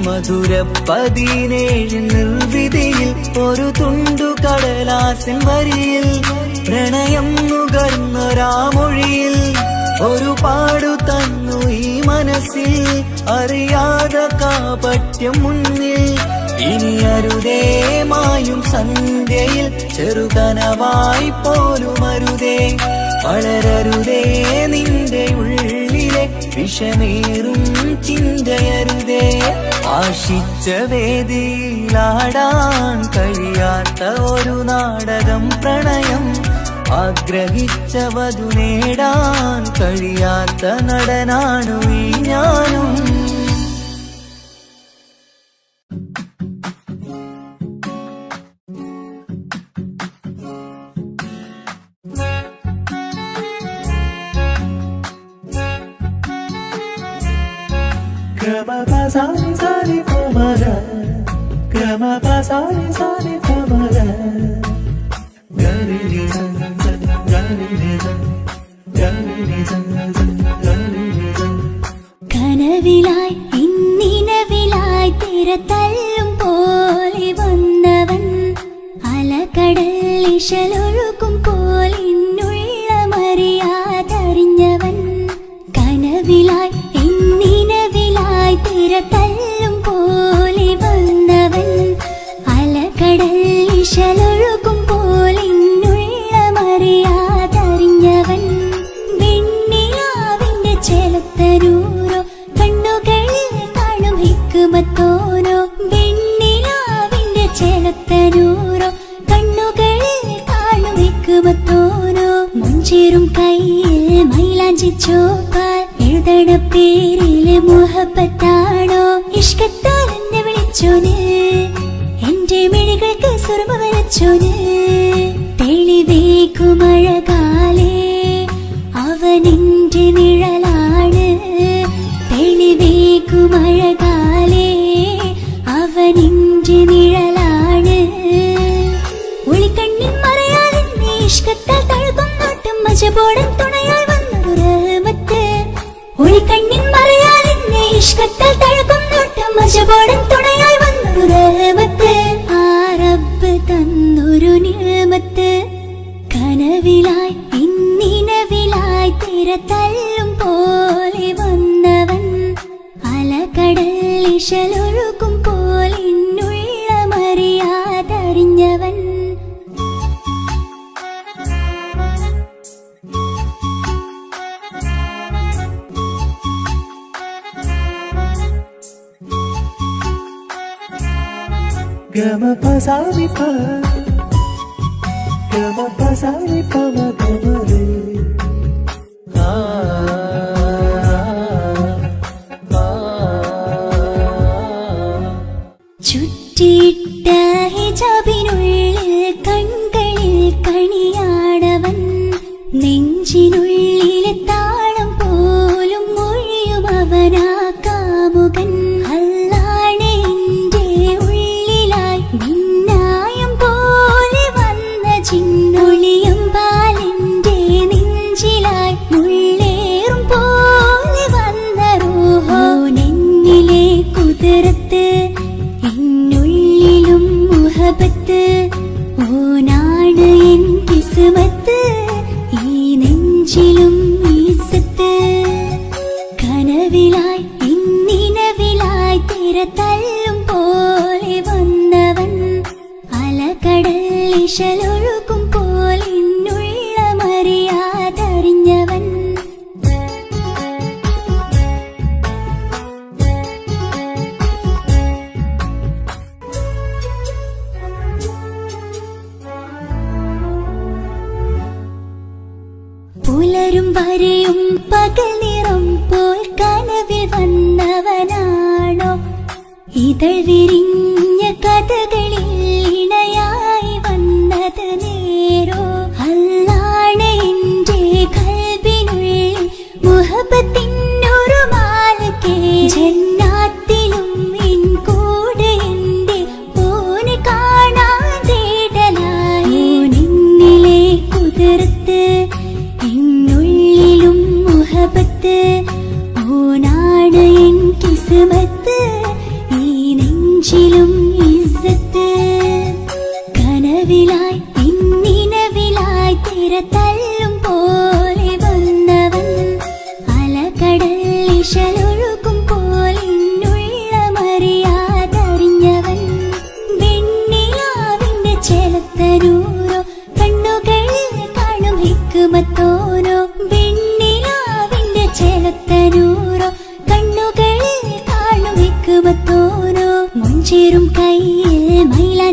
മധുര 17 നിർവിധിയിൽ ഒരു തുണ്ടു കടലാസിൻ വരിയിൽ പ്രണയം നുകർന്നൊരാമൊഴിയിൽ ഒരു പാടു തന്നു ഈ മനസ്സിൽ അറിയാതെ കാപട്യം മുന്നിൽ ഇനി അരുതേ മായും സന്ധ്യയിൽ ചെറുകനവായി പോലും അരുതേ വളരരുതേ നിന്റെ ഉള്ളിലെ വിഷമേറും ചിന്തയരുതേ ആശിച്ച വേദിയിലാടാൻ കഴിയാത്ത ഒരു നാടകം പ്രണയം ആഗ്രഹിച്ച വധു നേടാൻ കഴിയാത്ത നടനാണു ഈ ഞാനും കനവിലായി ഇന്നിനവിലായി തിരതല്ലും പോലെ വന്നവൻ അലകടൽ ഇശലൊഴുക്കും പോലിന്നുള്ള മറിയാതറിഞ്ഞവൻ കനവിലായി ഇന്നിനവിലായി തിരതല്ലും പോലെ വന്നവൻ അലകടൽ ഇശലൊഴുക്കും പോലിന്നുള്ള മറിയാതറിഞ്ഞവൻ വെണ്ണിലാവിന്റെ ചെലത്തരൂരോ കണ്ണുകളിൽ കാണും ഹിക്കുമത്തോരോ വെണ്ണിലാവിന്റെ ചെലത്തരൂരോ കണ്ണുകളിൽ കാണും ഹിക്കുമത്തോരോ മുഞ്ചേറും കയ്യിൽ മൈലാഞ്ചി ചോപ്പാൽ എഴുതണ പേരിലെ മുഹബത്താണോ ഇഷ്കത്താൽ എന്നെ വിളിച്ചോന് എന്റെ മിഴികൾക്ക് സുർമ വരച്ചോന് തെളിവേക്കുമഴകാലേ അവനെന്റെ നിഴലാണ് തെളിവേക്കുമഴകാലേ അവനെന്റെ നിഴലാണ് ഒളിക്കണ്ണിൻ മറയാൽ എന്നെ ഇഷ്കത്താൽ തഴുകും നോട്ടും മജബോടൻ തുണയായി വന്നൊരു റഹ്മത്ത് ഒളിക്കണ്ണിൻ മറയാൽ എന്നെ ഇഷ്കത്താൽ തഴുകും നോട്ടും മജബോടൻ തുണയായി വന്നൊരു റഹ്മത്ത് ആ റബ്ബ് തന്നൊരു നിഅമത്ത് കനവിലായി ഇന്നിനവിലായി തിരതല്ലും പോലെ വന്നവൻ അലകടൽ ഇശലൊഴുക്കും പോലിന്നുള്ള മറിയാതറിഞ്ഞവൻ ചുറ്റിയിട്ട ഹിജാബിനുള്ളിൽ കൺകളിൽ കണിയാടവൻ നെഞ്ചിനുള്ളിലെ താളം പോലും മൊഴിയും അവനാ കാമുകൻ അല്ലാണെ എന്റെ ഉള്ളിലായി മിന്നായം പോലെ വന്ന ചിന്നൊളിയും പാലെന്റെ നെഞ്ചിലായി മുള്ളേറും പോലെ വന്ന റൂഹോ നെന്നിലെ കുതിരത്ത് എന്നുള്ളിലും മുഹബത്ത് ഓനാണ് എൻ കിസ്മത്ത് ഈ നെഞ്ചിലും ഈസത്ത് കനവിലായി ഇന്നിനവിലായി തിരതല്ലും പോലെ വന്നവൻ അലകടൽ ഇശലൊഴുക്കും പോലിന്നുള്ള മറിയാതറിഞ്ഞവൻ പുലരും വരെയും പകൽ നിറം പോൽ കനവിൽ വന്നവനാണോ ഇതൾ വിരിഞ്ഞ കഥകളിൽ ഇണയായി വന്നത് നേരോ അല്ലാണ് എന്റെ കൽബിനുള്ളിൽ മുഹബത്തിനൊരു മാലക്കേ ജന്നാത്തിലും എൻ കൂടെ എന്റെ ഓനെ കാണാൻ തേടലായി നിന്നിലെ കുതിർത്ത് എന്നുള്ളിലും മുഹബത്ത് ഓനാ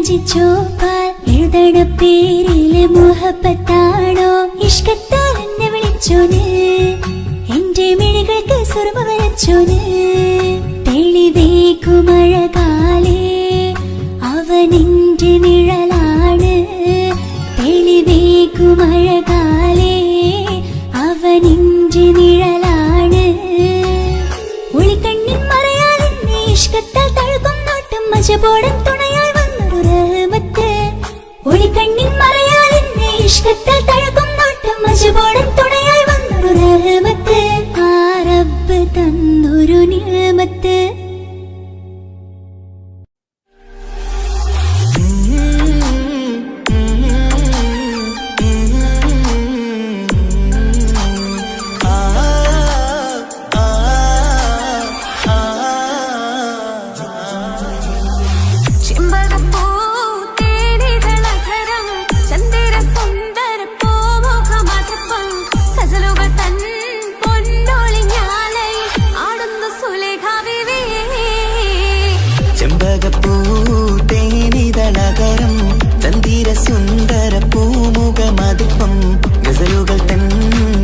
യാചിച്ചോപ്പാൽ എഴുതണ പേരില് മുഹബത്താണോ ഇഷ്കത്താൽ എന്നെ വിളിച്ചോന് എന്റെ മിഴികൾക്ക് സുർമ വരച്ചോന് തെളിവേക്കുമഴകാലേ അവനെന്റെ നിഴലാണ് തെളിവേക്കുമഴകാലേ അവനെന്റെ നിഴലാണ് ഒളിക്കണ്ണിൻ മറയാൽ എന്നെ ഇഷ്കത്താൽ തഴുകും നോട്ടും മജപോടൻ തുണയായി വന്നൊരു റഹ്മത്ത് ഒളിക്കണ്ണിൻ മറയാൽ എന്നെ ഇഷ്കത്താൽ തഴുകും നോട്ടും മജപോടൻ തുണയായി വന്നൊരു റഹ്മത്ത് ആ റബ്ബ് തന്നൊരു നിഅമത്ത് സുന്ദര പൂമുഖമതിപ്പം ഗസലുകൾ തൻ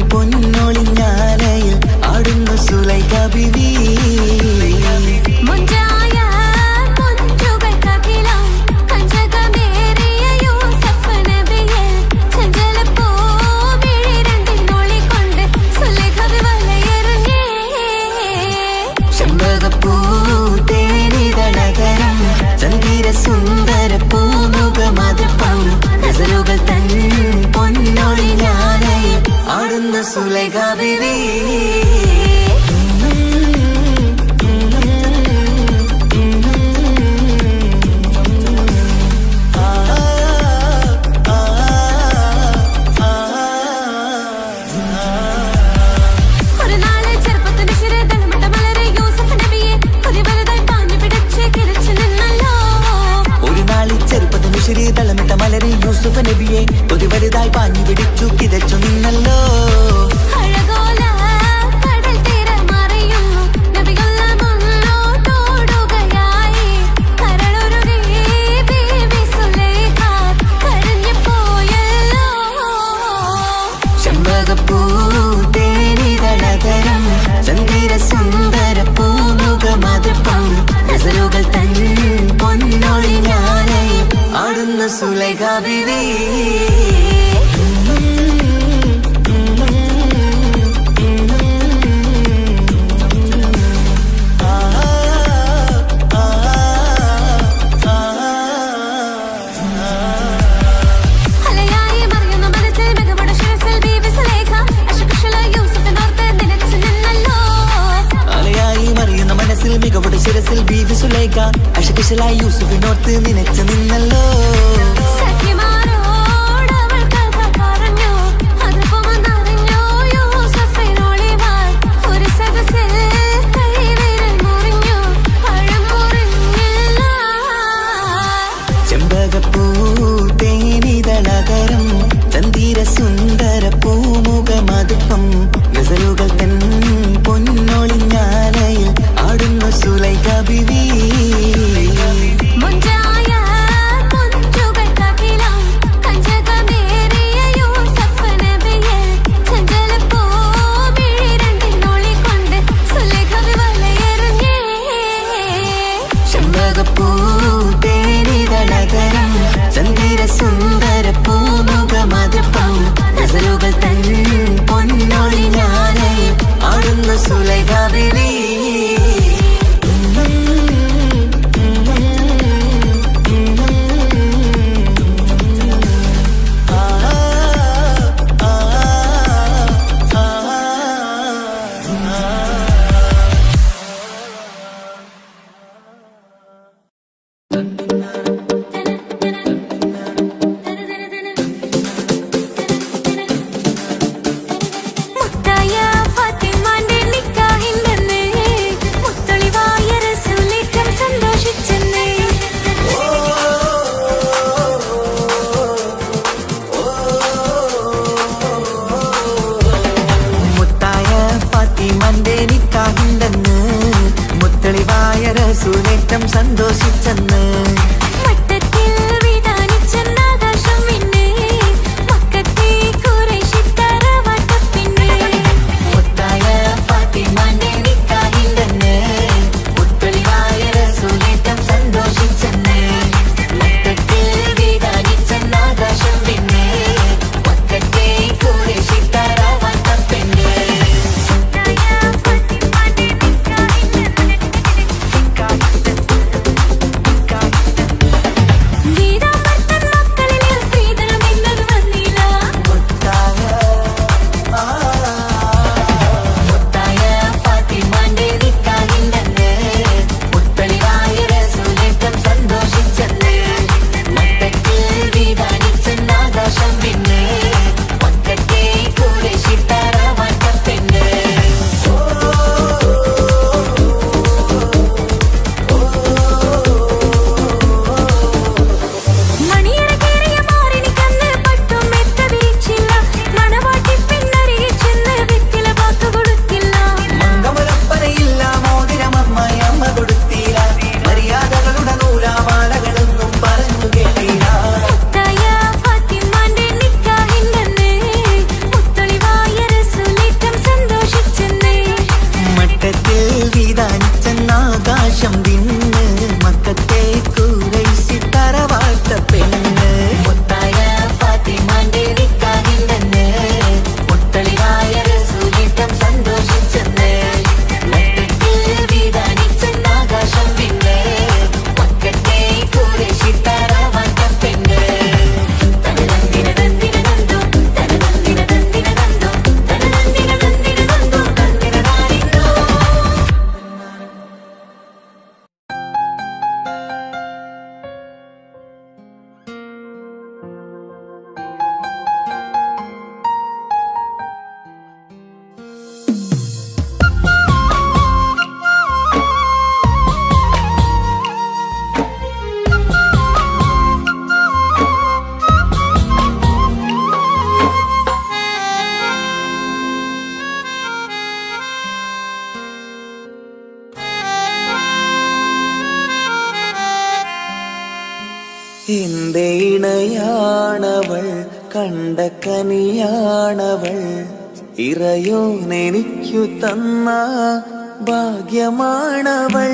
പൊന്നൊളിഞ്ഞാലയിൽ ആടുന്ന സുലൈഖ ബീവി സുന്ദര പൂമുഖമതിപ്പം ഗസലുകൾ തൻ പൊന്നൊളിഞ്ഞാലയിൽ ആടുന്ന സുലൈഖ ബീവി തളമിട്ട മലരി യൂസുഫ് നബിയെ കൊതി വലുതായി പാഞ്ഞു പിടിച്ചു കിതച്ചു നിന്നല്ലോ ചെമ്പകപ്പൂ തേനിതളതരം ചന്ദിര സുന്ദര പൂമുഖമതിപ്പം ഗസലുകൾ തൻ പൊന്നൊളിഞ്ഞാലയിൽ ആടുന്ന സുലൈഖ ബീവി മികവുടെ ശിരസിൽ ബീവി സുലൈഖ അശകിശലായി യൂസുഫിനോർത്ത് നിനച്ചു നിന്നല്ലോ ചെമ്പകപ്പൂ തേനിതളതരം ചന്ദിര സുന്ദര പൂമുഖമതിപ്പം ഗസലുകൾ തൻ പൊന്നൊളിഞ്ഞാലയിൽ ആടുന്ന സുലൈഖ ബീവി ചെമ്പകപ്പൂ തേനിതളതരം ചന്ദിര സുന്ദര പൂമുഖമതിപ്പം ഗസലുകൾ തൻ പൊന്നൊളിഞ്ഞാലയിൽ ആടുന്ന സുലൈഖ ബീവി സന്തോഷിച്ചെന്ന് മട്ടത്തിൽ ആകാശം വിണ്ണ് മക്കത്തെ കുറൈശി തറവാട്ട പെണ്ണ് മുത്തായ ഫാത്തിമാന്റെ നിക്കാഹിണ്ടെന്ന് മുത്തളിവായ റസൂലിട്ടം സന്തോഷിച്ചെന്ന് മക്കത്തിൽ വിധാനിച്ചെന്ന് ആകാശം വിണ്ണ് മക്കത്തെ കുറൈശി തറവാട്ട പെണ്ണ് തനനന്ദിന നന്ദിന നന്ദോ തനനന്ദിന നന്ദിന നന്ദോ തനനന്ദിന നന്ദിന നന്ദോ നന്ദിന നാരിന്തോ. എന്റെ ഇണയാണവൾ കണ്ട കനിയാണവൾ ഇറയോനെനിക്കു തന്ന ഭാഗ്യമാണവൾ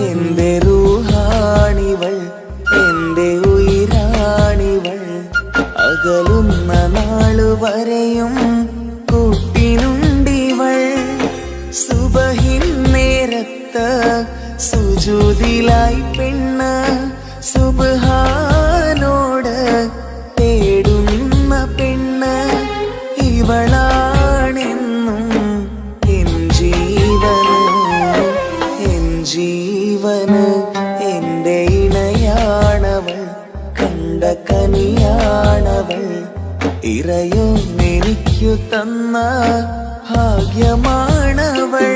എന്റെ റൂഹാണിവൾ എന്റെ ഉയിരാണിവൾ അകലുന്ന നാളു വരെയും കൂട്ടിനുണ്ടിവൾ സുബഹിൻ നേരത്ത് സുജൂദിലായി പെണ്ണ് സുബ്ഹാനോട് തേടുന്ന പെണ്ണ് ഇവളാണെന്നും എൻ ജീവന് എന്റെ ഇണയാണവൾ കണ്ട കനിയാണവൾ ഇറയോനെനിക്കു തന്ന ഭാഗ്യമാണവൾ.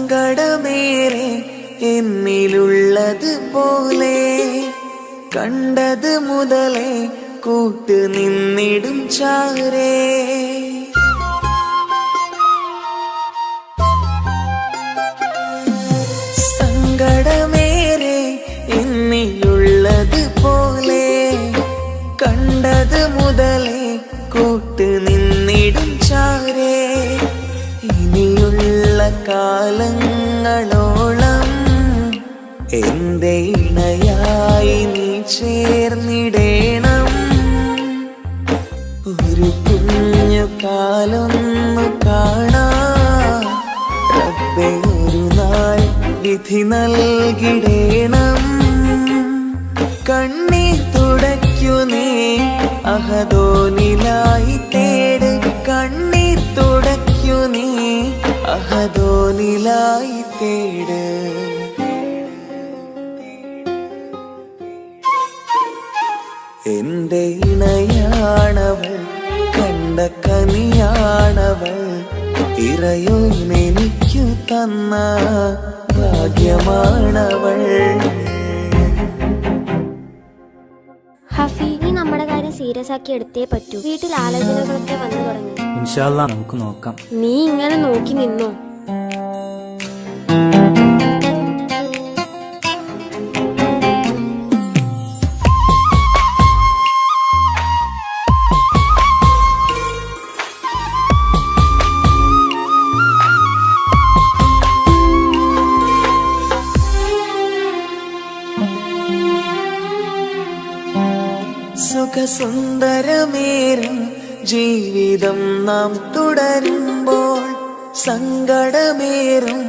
സങ്കടമേറെ എന്നിലുള്ളത് പോലെ കണ്ടത് മുതലേ കൂട്ട് നിന്നിടും ചാരേ സങ്കടമേറെ എന്നിലുള്ളത് പോലെ കണ്ടത് മുതലേ കൂട്ട് നിന്നിടും ചാരേ ഇനിയുള്ള കാലങ്ങളോളം എന്റെ ഇണയായി നീ ചേർന്നിടേണം ഒരു കുഞ്ഞു കാലൊന്നു കാണാൻ റബ്ബേ ഒരു നാൾ വിധി നൽകിടേണം കണ്ണീർ തുടയ്ക്കു നീ അഹദോനിലായി തേട് കണ്ണീർ തുടയ്ക്കു നീ അഹദോനിലായി തേട് എന്റെ ഇണയാണവൾ കണ്ട കനിയാണവൾ ഇറയോനെനിക്കു തന്ന ഭാഗ്യമാണവൾ. ഹഫി, നീ നമ്മുടെ കാര്യം സീരിയസ് ആക്കി എടുത്തേ പറ്റൂ. വീട്ടിൽ ആലോചനകളൊക്കെ വന്നു തുടങ്ങി. ഇൻഷാ അല്ലാഹ് നമുക്ക് നോക്കാം. നീ ഇങ്ങനെ നോക്കി നിന്നോ? സുഖസുന്ദരമേറും ജീവിതം നാം തുടരുമ്പോൾ സങ്കടമേറും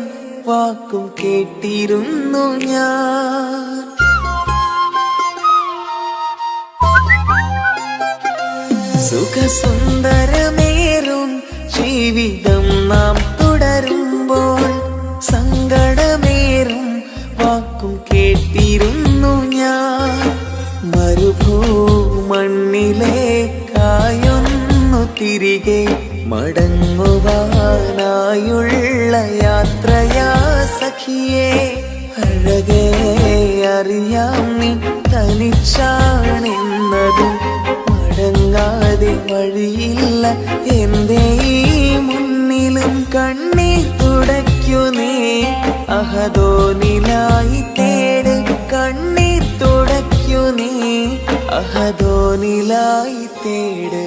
വാക്കും കേട്ടിരുന്നു ഞാൻ. സുഖസുന്ദരമേറും ജീവിതം നാം തുടരുമ്പോൾ സങ്കടമേറും വാക്കും കേട്ടിരുന്നു ഞാൻ. മരുഭൂമണ്ണിലേക്കായൊന്നു തിരികെ മടങ്ങുവാനായുള്ള യാത്രയാ സഖിയേ അഴകേ അറിയാം നീ തനിച്ചാണെന്നതും മടങ്ങാതെ വഴിയില്ല എന്തേ ഈ മുന്നിലും കണ്ണീർ തുടയ്ക്കു നീ അഹദോനിലായി തേട് കണ്ണീർ തുടയ്ക്കു നീ അഹദോനിലായി തേട്